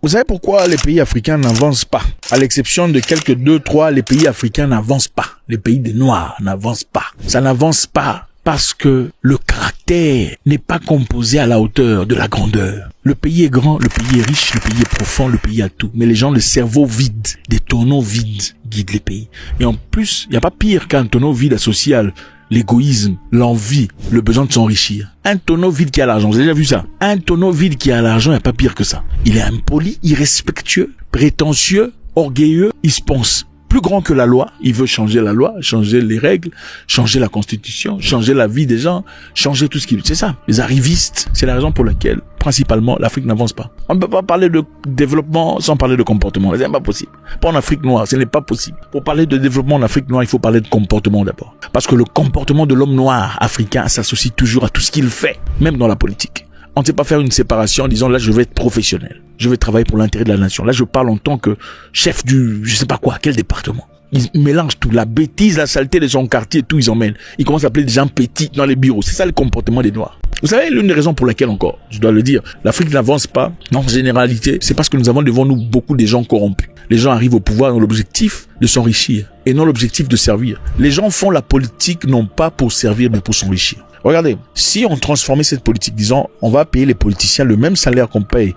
Vous savez pourquoi les pays africains n'avancent pas? À l'exception de quelques 2-3, les pays africains n'avancent pas. Les pays des Noirs n'avancent pas. Ça n'avance pas parce que le caractère n'est pas composé à la hauteur de la grandeur. Le pays est grand, le pays est riche, le pays est profond, le pays a tout. Mais les gens, le cerveau vide, des tonneaux vides guident les pays. Et en plus, il n'y a pas pire qu'un tonneau vide associé à l'égoïsme, l'envie, le besoin de s'enrichir. Un tonneau vide qui a l'argent, vous avez déjà vu ça? Un tonneau vide qui a l'argent, il n'y a pas pire que ça. Il est impoli, irrespectueux, prétentieux, orgueilleux, il se pense plus grand que la loi. Il veut changer la loi, changer les règles, changer la constitution, changer la vie des gens, changer tout ce qui... C'est ça, les arrivistes. C'est la raison pour laquelle, principalement, l'Afrique n'avance pas. On ne peut pas parler de développement sans parler de comportement. C'est pas possible. Pas en Afrique noire, ce n'est pas possible. Pour parler de développement en Afrique noire, il faut parler de comportement d'abord. Parce que le comportement de l'homme noir africain s'associe toujours à tout ce qu'il fait, même dans la politique. On ne sait pas faire une séparation en disant là je vais être professionnel, je vais travailler pour l'intérêt de la nation. Là je parle en tant que chef du je sais pas quoi, quel département. Ils mélangent tout, la bêtise, la saleté de son quartier, tout ils emmènent. Ils commencent à appeler des gens petits dans les bureaux. C'est ça le comportement des Noirs. Vous savez, l'une des raisons pour laquelle encore, je dois le dire, l'Afrique n'avance pas, en généralité, c'est parce que nous avons devant nous beaucoup de gens corrompus. Les gens arrivent au pouvoir dans l'objectif de s'enrichir et non l'objectif de servir. Les gens font la politique non pas pour servir mais pour s'enrichir. Regardez, si on transformait cette politique, disons, on va payer les politiciens le même salaire qu'on paye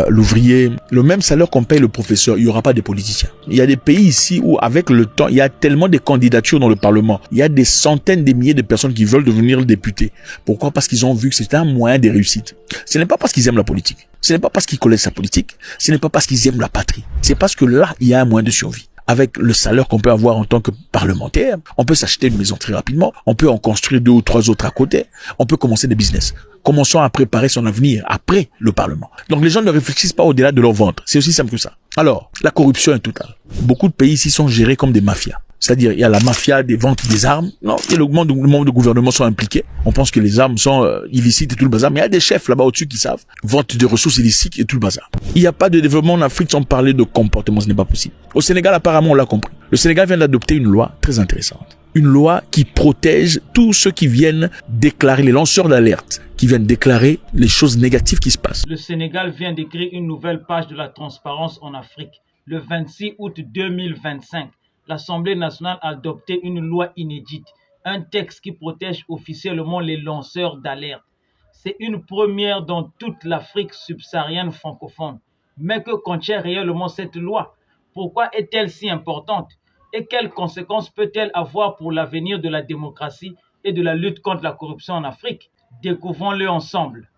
l'ouvrier, le même salaire qu'on paye le professeur, il n'y aura pas de politiciens. Il y a des pays ici où, avec le temps, il y a tellement de candidatures dans le Parlement. Il y a des centaines de milliers de personnes qui veulent devenir députés. Pourquoi? Parce qu'ils ont vu que c'est un moyen de réussite. Ce n'est pas parce qu'ils aiment la politique. Ce n'est pas parce qu'ils connaissent la politique. Ce n'est pas parce qu'ils aiment la patrie. C'est parce que là, il y a un moyen de survie. Avec le salaire qu'on peut avoir en tant que parlementaire, on peut s'acheter une maison très rapidement, on peut en construire 2 ou 3 autres à côté, on peut commencer des business. Commençons à préparer son avenir après le Parlement. Donc les gens ne réfléchissent pas au-delà de leur ventre. C'est aussi simple que ça. Alors, la corruption est totale. Beaucoup de pays ici sont gérés comme des mafias. C'est-à-dire, il y a la mafia des ventes des armes. Non, il y a le membres de gouvernement sont impliqués. On pense que les armes sont illicites et tout le bazar. Mais il y a des chefs là-bas au-dessus qui savent. Vente de ressources illicites et tout le bazar. Il n'y a pas de développement en Afrique sans parler de comportement. Ce n'est pas possible. Au Sénégal, apparemment, on l'a compris. Le Sénégal vient d'adopter une loi très intéressante. Une loi qui protège tous ceux qui viennent déclarer, les lanceurs d'alerte, qui viennent déclarer les choses négatives qui se passent. Le Sénégal vient d'écrire une nouvelle page de la transparence en Afrique. Le 26 août 2025. L'Assemblée nationale a adopté une loi inédite, un texte qui protège officiellement les lanceurs d'alerte. C'est une première dans toute l'Afrique subsaharienne francophone. Mais que contient réellement cette loi? Pourquoi est-elle si importante? Et quelles conséquences peut-elle avoir pour l'avenir de la démocratie et de la lutte contre la corruption en Afrique? Découvrons-le ensemble.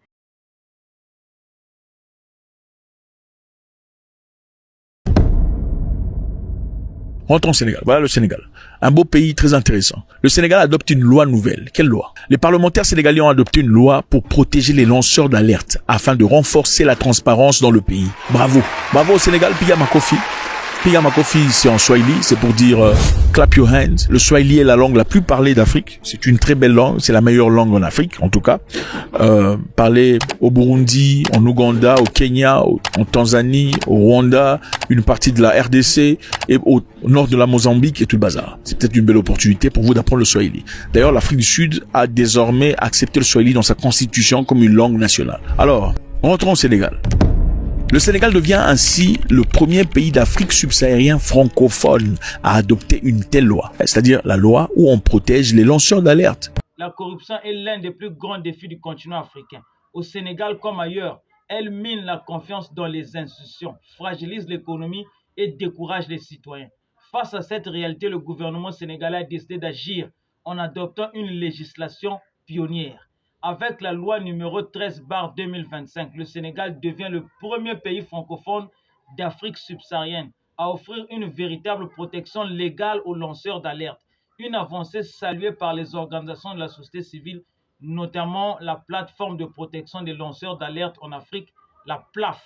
Rentrons au Sénégal. Voilà le Sénégal. Un beau pays très intéressant. Le Sénégal adopte une loi nouvelle. Quelle loi? Les parlementaires sénégalais ont adopté une loi pour protéger les lanceurs d'alerte afin de renforcer la transparence dans le pays. Bravo. Bravo au Sénégal, Piga Makofi. Piga Makofi, c'est en Swahili, c'est pour dire clap your hands. Le Swahili est la langue la plus parlée d'Afrique. C'est une très belle langue, c'est la meilleure langue en Afrique, en tout cas. Parlée au Burundi, en Ouganda, au Kenya, en Tanzanie, au Rwanda, une partie de la RDC et au nord de la Mozambique et tout le bazar. C'est peut-être une belle opportunité pour vous d'apprendre le Swahili. D'ailleurs, l'Afrique du Sud a désormais accepté le Swahili dans sa constitution comme une langue nationale. Alors, rentrons au Sénégal. Le Sénégal devient ainsi le premier pays d'Afrique subsaharienne francophone à adopter une telle loi, c'est-à-dire la loi où on protège les lanceurs d'alerte. La corruption est l'un des plus grands défis du continent africain. Au Sénégal comme ailleurs, elle mine la confiance dans les institutions, fragilise l'économie et décourage les citoyens. Face à cette réalité, le gouvernement sénégalais a décidé d'agir en adoptant une législation pionnière. Avec la loi numéro 13/2025, le Sénégal devient le premier pays francophone d'Afrique subsaharienne à offrir une véritable protection légale aux lanceurs d'alerte. Une avancée saluée par les organisations de la société civile, notamment la plateforme de protection des lanceurs d'alerte en Afrique, la PLAF.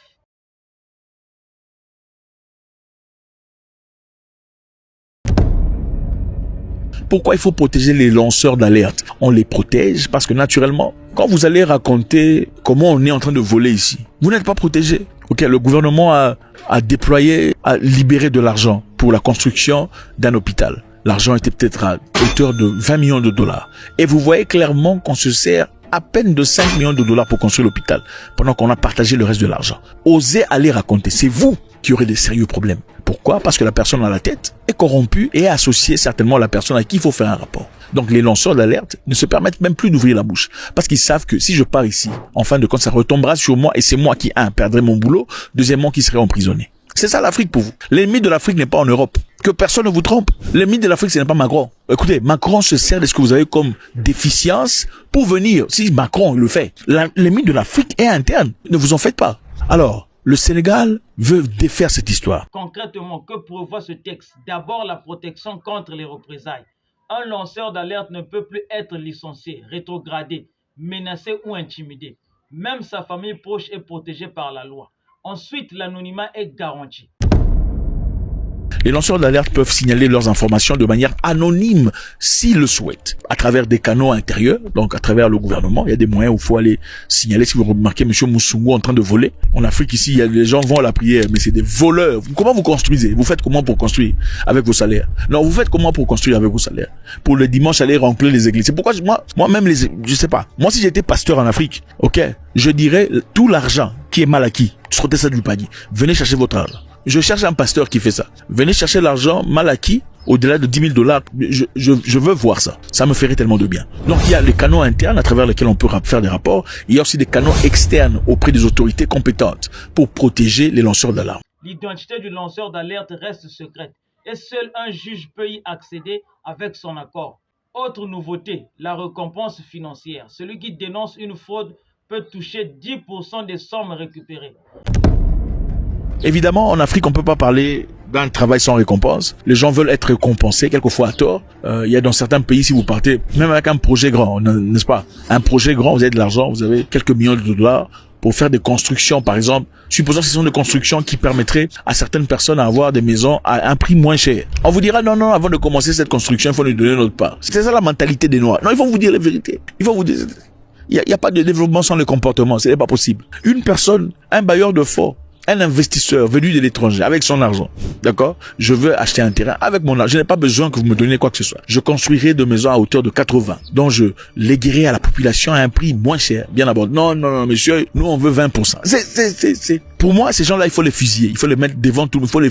Pourquoi il faut protéger les lanceurs d'alerte? On les protège parce que naturellement, quand vous allez raconter comment on est en train de voler ici, vous n'êtes pas protégé. Ok, le gouvernement a déployé, a libéré de l'argent pour la construction d'un hôpital. L'argent était peut-être à hauteur de 20 millions de dollars. Et vous voyez clairement qu'on se sert à peine de 5 millions de dollars pour construire l'hôpital, pendant qu'on a partagé le reste de l'argent. Osez aller raconter, c'est vous qui aurez des sérieux problèmes. Pourquoi? Parce que la personne à la tête est corrompue et est associée certainement à la personne à qui il faut faire un rapport. Donc les lanceurs d'alerte ne se permettent même plus d'ouvrir la bouche. Parce qu'ils savent que si je pars ici, en fin de compte, ça retombera sur moi et c'est moi qui, perdrai mon boulot, deuxièmement, qui serai emprisonné. C'est ça l'Afrique pour vous. L'ennemi de l'Afrique n'est pas en Europe. Que personne ne vous trompe. L'ennemi de l'Afrique, ce n'est pas Macron. Écoutez, Macron se sert de ce que vous avez comme déficience pour venir. Si Macron le fait, l'ennemi de l'Afrique est interne. Ne vous en faites pas. Alors, le Sénégal veut défaire cette histoire. Concrètement, que prévoit ce texte? D'abord, la protection contre les représailles. Un lanceur d'alerte ne peut plus être licencié, rétrogradé, menacé ou intimidé. Même sa famille proche est protégée par la loi. Ensuite, l'anonymat est garanti. Les lanceurs d'alerte peuvent signaler leurs informations de manière anonyme s'ils le souhaitent, à travers des canaux intérieurs, donc à travers le gouvernement. Il y a des moyens où il faut aller signaler. Si vous remarquez M. Moussoungou en train de voler, en Afrique ici, les gens vont à la prière, mais c'est des voleurs. Comment vous construisez? Vous faites comment pour construire avec vos salaires? Non, vous faites comment pour construire avec vos salaires? Pour le dimanche, aller remplir les églises. C'est pourquoi moi-même, je sais pas. Moi, si j'étais pasteur en Afrique, ok, je dirais tout l'argent qui est mal acquis, sortez ça du panier. Venez chercher votre argent. Je cherche un pasteur qui fait ça. Venez chercher l'argent mal acquis, au-delà de 10 000 dollars. Je veux voir ça. Ça me ferait tellement de bien. Donc, il y a les canaux internes à travers lesquels on peut faire des rapports. Il y a aussi des canaux externes auprès des autorités compétentes pour protéger les lanceurs d'alarme. L'identité du lanceur d'alerte reste secrète et seul un juge peut y accéder avec son accord. Autre nouveauté, la récompense financière. Celui qui dénonce une fraude peut toucher 10% des sommes récupérées. Évidemment, en Afrique, on peut pas parler d'un travail sans récompense. Les gens veulent être récompensés, quelquefois à tort. Il y a dans certains pays, si vous partez, même avec un projet grand, n'est-ce pas? Un projet grand, vous avez de l'argent, vous avez quelques millions de dollars pour faire des constructions, par exemple. Supposons que ce sont des constructions qui permettraient à certaines personnes à avoir des maisons à un prix moins cher. On vous dira, non, avant de commencer cette construction, il faut nous donner notre part. C'est ça la mentalité des Noirs. Non, ils vont vous dire la vérité. Ils vont vous dire, il y a pas de développement sans le comportement. Ce n'est pas possible. Une personne, un bailleur de fonds, un investisseur venu de l'étranger avec son argent, d'accord? Je veux acheter un terrain avec mon argent. Je n'ai pas besoin que vous me donniez quoi que ce soit. Je construirai de maisons à hauteur de 80, dont je léguerai à la population à un prix moins cher, bien abordé. Non, monsieur, nous on veut 20%. Pour moi, ces gens-là, il faut les fusiller. Il faut les mettre devant tout. Il faut les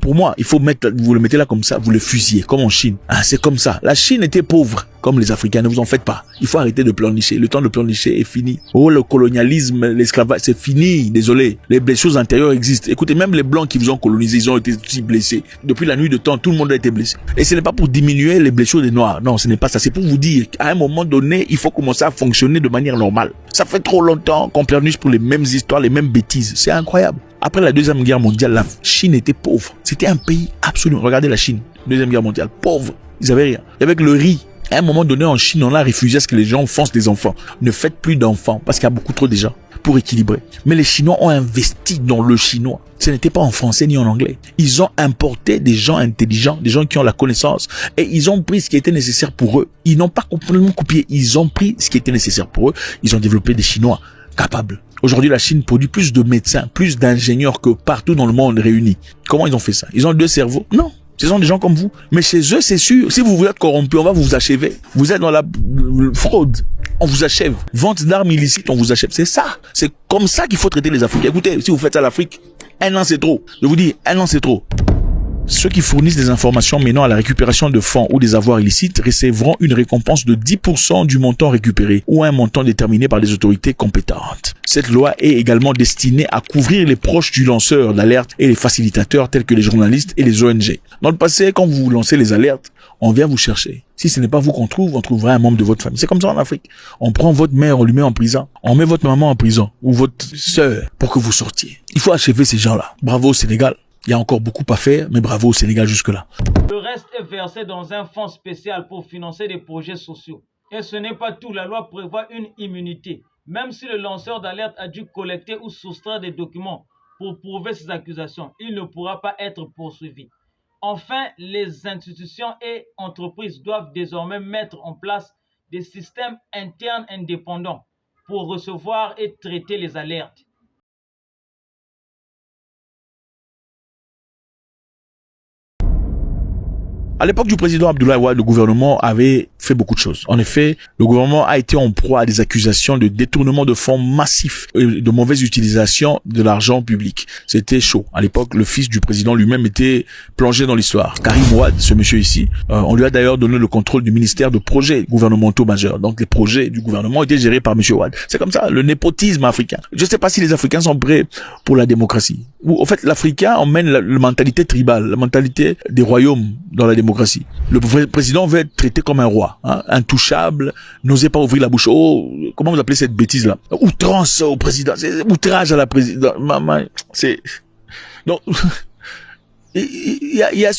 pour moi, il faut vous le mettez là comme ça, vous le fusillez, comme en Chine. C'est comme ça. La Chine était pauvre, comme les Africains. Ne vous en faites pas. Il faut arrêter de pleurnicher. Le temps de pleurnicher est fini. Oh, le colonialisme, l'esclavage, c'est fini. Désolé. Les blessures antérieures existent. Écoutez, même les Blancs qui vous ont colonisé, ils ont été aussi blessés. Depuis la nuit de temps, tout le monde a été blessé. Et ce n'est pas pour diminuer les blessures des Noirs. Non, ce n'est pas ça. C'est pour vous dire qu'à un moment donné, il faut commencer à fonctionner de manière normale. Ça fait trop longtemps qu'on pleurniche pour les mêmes histoires, les mêmes bêtises. C'est incroyable. Après la Deuxième Guerre mondiale, la Chine était pauvre. C'était un pays absolument. Regardez la Chine. Deuxième Guerre mondiale. Pauvre. Ils avaient rien. Avec le riz. À un moment donné, en Chine, on a refusé à ce que les gens fassent des enfants. Ne faites plus d'enfants parce qu'il y a beaucoup trop de gens pour équilibrer. Mais les Chinois ont investi dans le chinois. Ce n'était pas en français ni en anglais. Ils ont importé des gens intelligents, des gens qui ont la connaissance et ils ont pris ce qui était nécessaire pour eux. Ils n'ont pas complètement copié. Ils ont pris ce qui était nécessaire pour eux. Ils ont développé des Chinois capables. Aujourd'hui, la Chine produit plus de médecins, plus d'ingénieurs que partout dans le monde réunis. Comment ils ont fait ça? Ils ont 2 cerveaux? Non. Ce sont des gens comme vous. Mais chez eux, c'est sûr. Si vous voulez être corrompu, on va vous achever. Vous êtes dans la fraude. On vous achève. Vente d'armes illicites, on vous achève. C'est ça. C'est comme ça qu'il faut traiter les Africains. Écoutez, si vous faites ça à l'Afrique, 1 an c'est trop. Je vous dis, 1 an c'est trop. Ceux qui fournissent des informations menant à la récupération de fonds ou des avoirs illicites recevront une récompense de 10% du montant récupéré ou un montant déterminé par les autorités compétentes. Cette loi est également destinée à couvrir les proches du lanceur d'alerte et les facilitateurs tels que les journalistes et les ONG. Dans le passé, quand vous lancez les alertes, on vient vous chercher. Si ce n'est pas vous qu'on trouve, on trouvera un membre de votre famille. C'est comme ça en Afrique. On prend votre mère, on lui met en prison. On met votre maman en prison ou votre sœur pour que vous sortiez. Il faut achever ces gens-là. Bravo au Sénégal. Il y a encore beaucoup à faire, mais bravo au Sénégal jusque-là. Le reste est versé dans un fonds spécial pour financer des projets sociaux. Et ce n'est pas tout, la loi prévoit une immunité. Même si le lanceur d'alerte a dû collecter ou soustraire des documents pour prouver ses accusations, il ne pourra pas être poursuivi. Enfin, les institutions et entreprises doivent désormais mettre en place des systèmes internes indépendants pour recevoir et traiter les alertes. À l'époque du président Abdoulaye Wade, le gouvernement avait fait beaucoup de choses. En effet, le gouvernement a été en proie à des accusations de détournement de fonds massifs et de mauvaise utilisation de l'argent public. C'était chaud. À l'époque, le fils du président lui-même était plongé dans l'histoire. Karim Wade, ce monsieur ici, on lui a d'ailleurs donné le contrôle du ministère de projets gouvernementaux majeurs. Donc les projets du gouvernement étaient gérés par monsieur Wade. C'est comme ça, le népotisme africain. Je ne sais pas si les Africains sont prêts pour la démocratie. Ou, en fait, l'Africain emmène la mentalité tribale, la mentalité des royaumes dans la démocratie. Le président veut être traité comme un roi, hein, intouchable, n'osez pas ouvrir la bouche. Oh, comment vous appelez cette bêtise-là? Outrance au président, c'est outrage à la présidente. C'est... Donc, il y a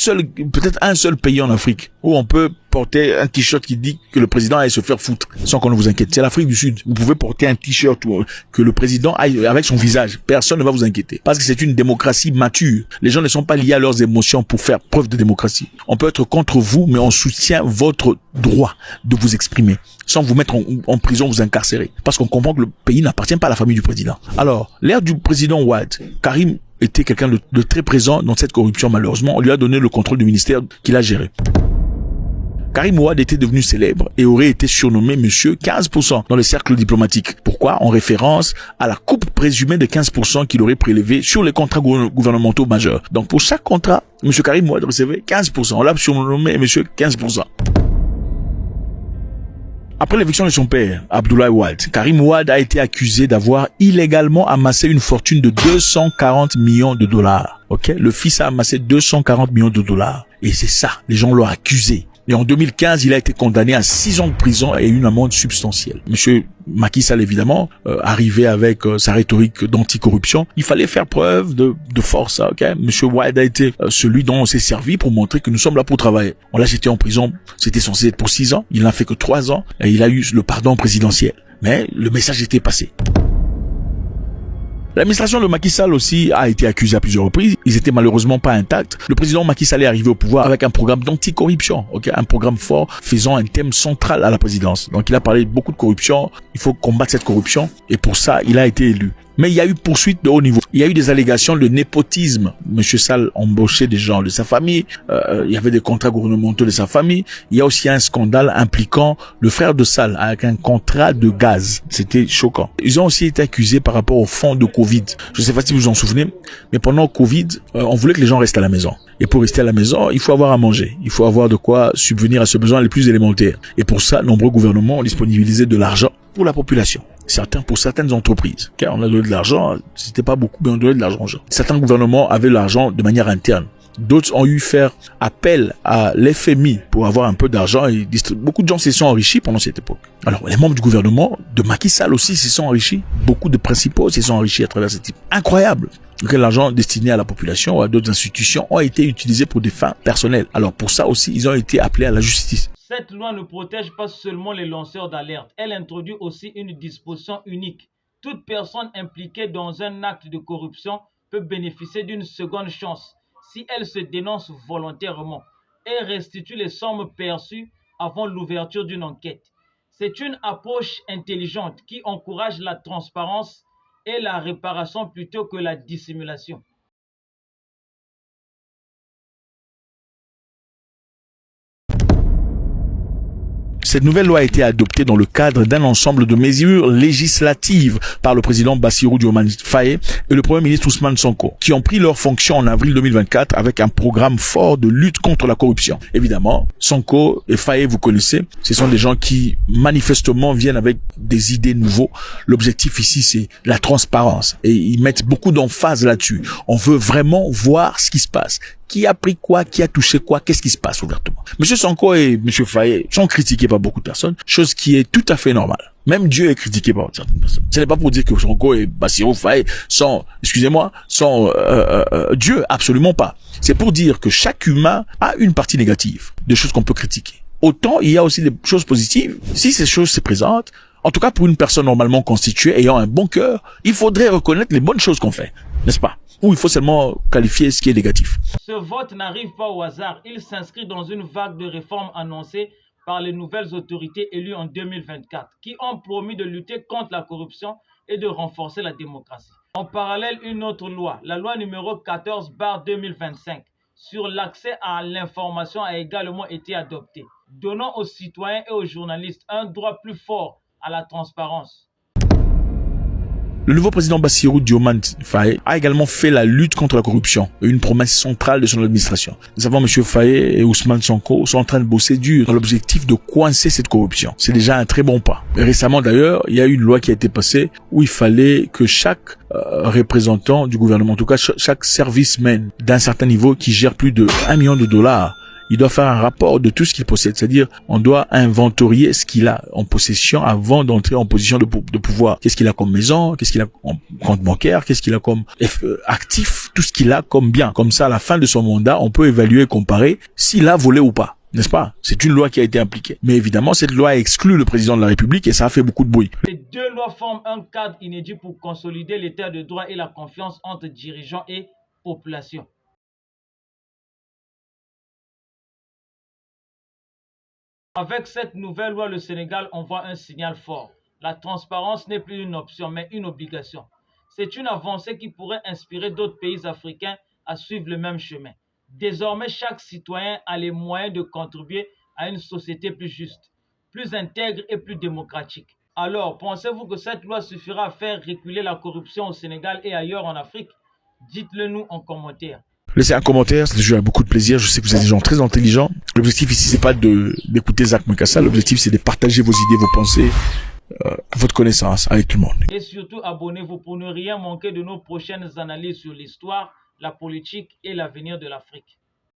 peut-être un seul pays en Afrique où on peut porter un t-shirt qui dit que le président aille se faire foutre sans qu'on ne vous inquiète. C'est l'Afrique du Sud. Vous pouvez porter un t-shirt que le président aille avec son visage. Personne ne va vous inquiéter. Parce que c'est une démocratie mature. Les gens ne sont pas liés à leurs émotions pour faire preuve de démocratie. On peut être contre vous, mais on soutient votre droit de vous exprimer sans vous mettre en prison, vous incarcérer. Parce qu'on comprend que le pays n'appartient pas à la famille du président. Alors, l'ère du président Wade, Karim était quelqu'un de très présent dans cette corruption. Malheureusement, on lui a donné le contrôle du ministère qu'il a géré. Karim Wade était devenu célèbre et aurait été surnommé Monsieur 15% dans les cercles diplomatiques. Pourquoi? En référence à la coupe présumée de 15% qu'il aurait prélevé sur les contrats gouvernementaux majeurs. Donc pour chaque contrat, Monsieur Karim Wade recevait 15%. On l'a surnommé Monsieur 15%. Après l'éviction de son père, Abdoulaye Wade, Karim Wade a été accusé d'avoir illégalement amassé une fortune de 240 millions de dollars. Ok? Le fils a amassé 240 millions de dollars. Et c'est ça, les gens l'ont accusé. Et en 2015, il a été condamné à 6 ans de prison et une amende substantielle. Monsieur Macky Sall, évidemment, arrivé avec sa rhétorique d'anticorruption, il fallait faire preuve de force. Ok, Monsieur Wade a été celui dont on s'est servi pour montrer que nous sommes là pour travailler. On l'a jeté en prison, c'était censé être pour 6 ans, il n'a fait que 3 ans et il a eu le pardon présidentiel. Mais le message était passé. L'administration de Macky Sall aussi a été accusée à plusieurs reprises. Ils étaient malheureusement pas intacts. Le président Macky Sall est arrivé au pouvoir avec un programme d'anticorruption, un programme fort faisant un thème central à la présidence. Donc il a parlé beaucoup de corruption. Il faut combattre cette corruption et pour ça, il a été élu. Mais il y a eu poursuite de haut niveau. Il y a eu des allégations de népotisme. Monsieur Sall embauchait des gens de sa famille. Il y avait des contrats gouvernementaux de sa famille. Il y a aussi un scandale impliquant le frère de Sall avec un contrat de gaz. C'était choquant. Ils ont aussi été accusés par rapport au fonds de Covid. Je ne sais pas si vous vous en souvenez, mais pendant Covid, on voulait que les gens restent à la maison. Et pour rester à la maison, il faut avoir à manger. Il faut avoir de quoi subvenir à ce besoin les plus élémentaires. Et pour ça, nombreux gouvernements ont disponibilisé de l'argent pour la population. Pour certaines entreprises. Car on a donné de l'argent, c'était pas beaucoup, mais on donnait de l'argent aux gens. Certains gouvernements avaient l'argent de manière interne. D'autres ont eu faire appel à l'FMI pour avoir un peu d'argent et beaucoup de gens se sont enrichis pendant cette époque. Alors, les membres du gouvernement de Macky Sall aussi se sont enrichis. Beaucoup de principaux se sont enrichis à travers ce type. Incroyable! Que l'argent destiné à la population ou à d'autres institutions ont été utilisés pour des fins personnelles. Alors, pour ça aussi, ils ont été appelés à la justice. Cette loi ne protège pas seulement les lanceurs d'alerte. Elle introduit aussi une disposition unique. Toute personne impliquée dans un acte de corruption peut bénéficier d'une seconde chance si elle se dénonce volontairement et restitue les sommes perçues avant l'ouverture d'une enquête. C'est une approche intelligente qui encourage la transparence et la réparation plutôt que la dissimulation. Cette nouvelle loi a été adoptée dans le cadre d'un ensemble de mesures législatives par le président Bassirou Diomaye Faye et le premier ministre Ousmane Sonko, qui ont pris leurs fonctions en avril 2024 avec un programme fort de lutte contre la corruption. Évidemment, Sonko et Faye, vous connaissez, ce sont des gens qui manifestement viennent avec des idées nouveaux. L'objectif ici, c'est la transparence et ils mettent beaucoup d'emphase là-dessus. On veut vraiment voir ce qui se passe. Qui a pris quoi, qui a touché quoi, qu'est-ce qui se passe ouvertement. Monsieur Sonko et Monsieur Faye sont critiqués par beaucoup de personnes, chose qui est tout à fait normale. Même Dieu est critiqué par certaines personnes. Ce n'est pas pour dire que Sonko et Bassirou Faye sont, Dieu, absolument pas. C'est pour dire que chaque humain a une partie négative, des choses qu'on peut critiquer. Autant il y a aussi des choses positives. Si ces choses se présentent, en tout cas pour une personne normalement constituée, ayant un bon cœur, il faudrait reconnaître les bonnes choses qu'on fait, n'est-ce pas? Ou il faut seulement qualifier ce qui est négatif. Ce vote n'arrive pas au hasard. Il s'inscrit dans une vague de réformes annoncées par les nouvelles autorités élues en 2024, qui ont promis de lutter contre la corruption et de renforcer la démocratie. En parallèle, une autre loi, la loi numéro 14/2025, sur l'accès à l'information a également été adoptée. Donnons aux citoyens et aux journalistes un droit plus fort à la transparence. Le nouveau président Bassirou Diomaye Faye a également fait la lutte contre la corruption, une promesse centrale de son administration. Nous savons M. Faye et Ousmane Sonko sont en train de bosser dur dans l'objectif de coincer cette corruption. C'est déjà un très bon pas. Et récemment d'ailleurs, il y a eu une loi qui a été passée où il fallait que chaque représentant du gouvernement, en tout cas chaque serviceman d'un certain niveau qui gère plus de $1 million, il doit faire un rapport de tout ce qu'il possède. C'est-à-dire, on doit inventorier ce qu'il a en possession avant d'entrer en position de pouvoir. Qu'est-ce qu'il a comme maison? Qu'est-ce qu'il a en compte bancaire? Qu'est-ce qu'il a comme actif? Tout ce qu'il a comme bien. Comme ça, à la fin de son mandat, on peut évaluer et comparer s'il a volé ou pas. N'est-ce pas? C'est une loi qui a été appliquée. Mais évidemment, cette loi exclut le président de la République et ça a fait beaucoup de bruit. Les deux lois forment un cadre inédit pour consolider l'état de droit et la confiance entre dirigeants et population. Avec cette nouvelle loi, le Sénégal envoie un signal fort. La transparence n'est plus une option, mais une obligation. C'est une avancée qui pourrait inspirer d'autres pays africains à suivre le même chemin. Désormais, chaque citoyen a les moyens de contribuer à une société plus juste, plus intègre et plus démocratique. Alors, pensez-vous que cette loi suffira à faire reculer la corruption au Sénégal et ailleurs en Afrique? Dites-le nous en commentaire. Laissez un commentaire, c'est toujours avec beaucoup de plaisir. Je sais que vous êtes des gens très intelligents. L'objectif ici, c'est pas d'écouter Zach Mekassa. L'objectif, c'est de partager vos idées, vos pensées, votre connaissance avec tout le monde. Et surtout, abonnez-vous pour ne rien manquer de nos prochaines analyses sur l'histoire, la politique et l'avenir de l'Afrique.